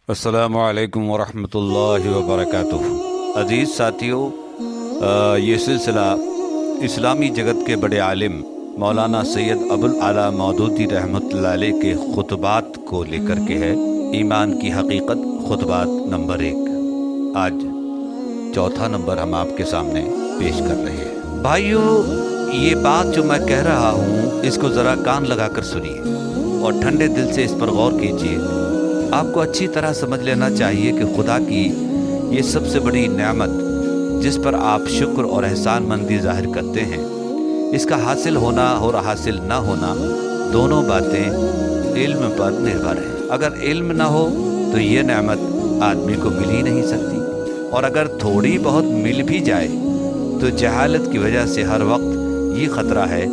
अस्सलामु अलैकुम वरहमतुल्लाहि वबरकातुहू। अज़ीज़ साथियों, ये सिलसिला इस्लामी जगत के बड़े आलिम मौलाना सैयद अबुल आला मौदूदी रहमतुल्लाह अलैह के खुतबात को लेकर के है। ईमान की हकीकत खुतबात नंबर 1। आज चौथा नंबर हम आपके सामने पेश कर रहे हैं। भाइयों, ये बात जो मैं कह रहा हूँ इसको ज़रा कान लगा कर सुनिए और ठंडे दिल से इस पर गौर कीजिए। आपको अच्छी तरह समझ लेना चाहिए कि खुदा की ये सबसे बड़ी नेमत जिस पर आप शुक्र और एहसान मंदी जाहिर करते हैं, इसका हासिल होना और हासिल ना होना दोनों बातें इल्म पर निर्भर है। अगर इल्म ना हो तो ये नेमत आदमी को मिल ही नहीं सकती, और अगर थोड़ी बहुत मिल भी जाए तो जहालत की वजह से हर वक्त ये ख़तरा है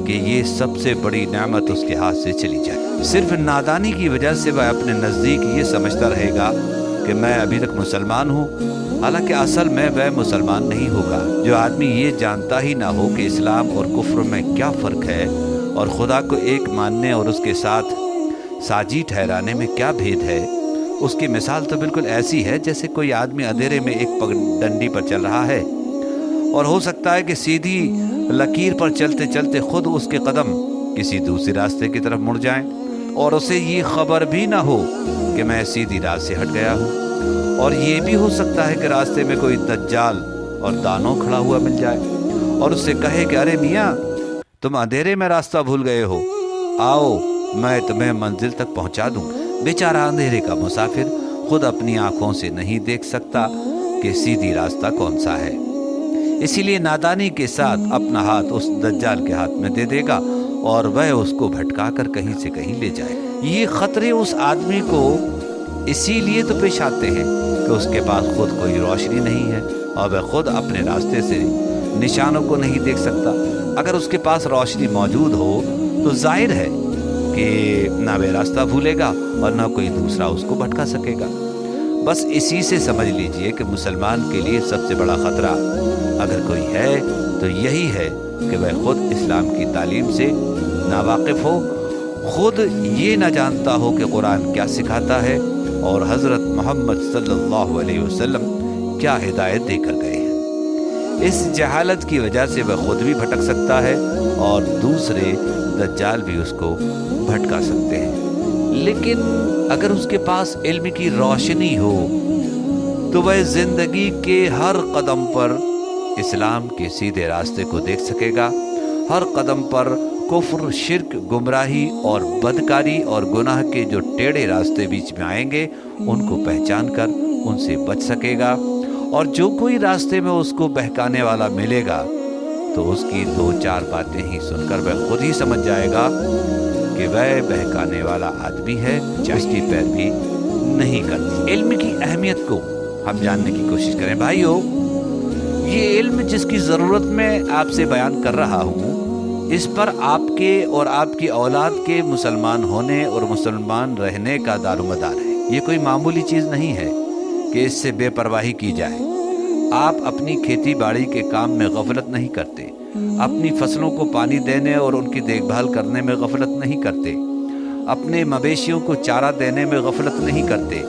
कि ये सबसे बड़ी नेमत उसके हाथ से चली जाए। सिर्फ नादानी की वजह से वह अपने नज़दीक ये समझता रहेगा कि मैं अभी तक मुसलमान हूँ, हालांकि असल में वह मुसलमान नहीं होगा। जो आदमी ये जानता ही ना हो कि इस्लाम और कुफ्र में क्या फ़र्क है और खुदा को एक मानने और उसके साथ साजी ठहराने में क्या भेद है, उसकी मिसाल तो बिल्कुल ऐसी है जैसे कोई आदमी अंधेरे में एक पगडंडी पर चल रहा है और हो सकता है कि सीधी लकीर पर चलते चलते खुद उसके कदम किसी दूसरे रास्ते की तरफ मुड़ जाएं और उसे ये खबर भी ना हो कि मैं सीधी राह से हट गया हूँ। और ये भी हो सकता है कि रास्ते में कोई दज्जाल और दानव खड़ा हुआ मिल जाए और उससे कहे कि अरे मियाँ, तुम अंधेरे में रास्ता भूल गए हो, आओ मैं तुम्हें मंजिल तक पहुँचा दूँ। बेचारा अंधेरे का मुसाफिर खुद अपनी आँखों से नहीं देख सकता कि सीधी रास्ता कौन सा है, इसीलिए नादानी के साथ अपना हाथ उस दज्जाल के हाथ में दे देगा और वह उसको भटका कर कहीं से कहीं ले जाए। ये खतरे उस आदमी को इसीलिए तो पेश आते हैं कि उसके पास खुद कोई रोशनी नहीं है और वह खुद अपने रास्ते से निशानों को नहीं देख सकता। अगर उसके पास रोशनी मौजूद हो तो जाहिर है कि ना वह रास्ता भूलेगा और ना कोई दूसरा उसको भटका सकेगा। बस इसी से समझ लीजिए कि मुसलमान के लिए सबसे बड़ा ख़तरा अगर कोई है तो यही है कि वह खुद इस्लाम की तालीम से नावाकिफ़ हो, खुद ये ना जानता हो कि कुरान क्या सिखाता है और हज़रत मोहम्मद सल्लल्लाहु अलैहि वसल्लम क्या हिदायत देकर गए हैं। इस जहालत की वजह से वह खुद भी भटक सकता है और दूसरे दज्जाल भी उसको भटका सकते हैं। लेकिन अगर उसके पास इल्म की रोशनी हो तो वह ज़िंदगी के हर कदम पर इस्लाम के सीधे रास्ते को देख सकेगा। हर कदम पर कुफ्र, शिर्क, गुमराही और बदकारी और गुनाह के जो टेढ़े रास्ते बीच में आएंगे उनको पहचान कर उनसे बच सकेगा। और जो कोई रास्ते में उसको बहकाने वाला मिलेगा तो उसकी 2-4 बातें ही सुनकर वह खुद ही समझ जाएगा कि वह बहकाने वाला आदमी है, उसकी पैरवी नहीं करती। इल्म की अहमियत को हम जानने की कोशिश करें। भाइयों, ये इल्म जिसकी ज़रूरत मैं आपसे बयान कर रहा हूँ, इस पर आपके और आपकी औलाद के मुसलमान होने और मुसलमान रहने का दारोमदार है। ये कोई मामूली चीज़ नहीं है कि इससे बेपरवाही की जाए। आप अपनी खेती बाड़ी के काम में गफलत नहीं करते, अपनी फसलों को पानी देने और उनकी देखभाल करने में गफलत नहीं करते, अपने मवेशियों को चारा देने में गफलत नहीं करते,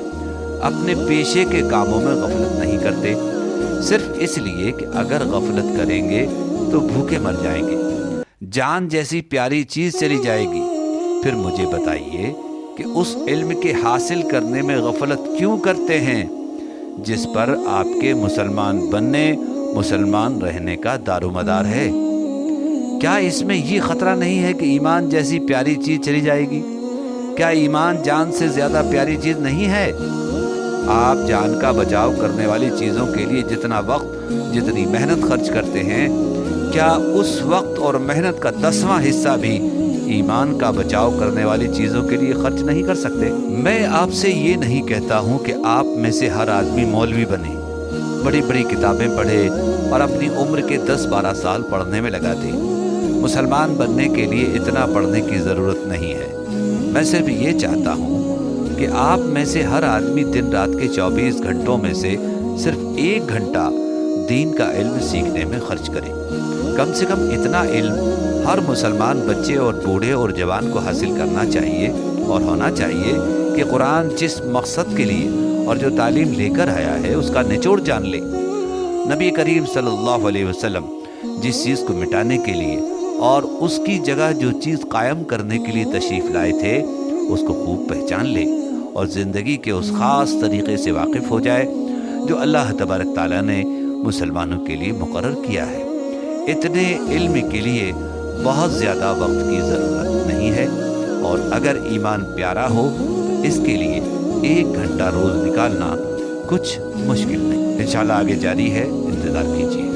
अपने पेशे के कामों में गफलत नहीं करते, सिर्फ इसलिए कि अगर गफलत करेंगे तो भूखे मर जाएंगे, जान जैसी प्यारी चीज़ चली जाएगी। फिर मुझे बताइए कि उस इल्म के हासिल करने में गफलत क्यों करते हैं जिस पर आपके मुसलमान बनने, मुसलमान रहने का दारोमदार है। क्या इसमें ये ख़तरा नहीं है कि ईमान जैसी प्यारी चीज़ चली जाएगी? क्या ईमान जान से ज़्यादा प्यारी चीज़ नहीं है? आप जान का बचाव करने वाली चीज़ों के लिए जितना वक्त, जितनी मेहनत खर्च करते हैं, क्या उस वक्त और मेहनत का 10वां हिस्सा भी ईमान का बचाव करने वाली चीज़ों के लिए खर्च नहीं कर सकते? मैं आपसे ये नहीं कहता हूँ कि आप में से हर आदमी मौलवी बने, बड़ी बड़ी किताबें पढ़े और अपनी उम्र के 10-12 साल पढ़ने में लगा दे। मुसलमान बनने के लिए इतना पढ़ने की ज़रूरत नहीं है। मैं सिर्फ ये चाहता हूँ कि आप में से हर आदमी दिन रात के 24 घंटों में से सिर्फ 1 घंटा दीन का इल्म सीखने में खर्च करें। कम से कम इतना इल्म हर मुसलमान बच्चे और बूढ़े और जवान को हासिल करना चाहिए اور ہونا چاہیے کہ قرآن جس مقصد کے لیے اور جو تعلیم لے کر آیا ہے اس کا نچوڑ جان لے۔ نبی کریم صلی اللہ علیہ وسلم جس چیز کو مٹانے کے لیے اور اس کی جگہ جو چیز قائم کرنے کے لیے تشریف لائے تھے اس کو خوب پہچان لے اور زندگی کے اس خاص طریقے سے واقف ہو جائے جو اللہ تبارک تعالیٰ نے مسلمانوں کے لیے مقرر کیا ہے۔ اتنے علم کے لیے بہت زیادہ وقت کی ضرورت نہیں ہے، اور اگر ایمان پیارا ہو تو اس کے لیے 1 گھنٹہ روز نکالنا کچھ مشکل نہیں۔ انشاءاللہ آگے جاری ہے، انتظار کیجیے۔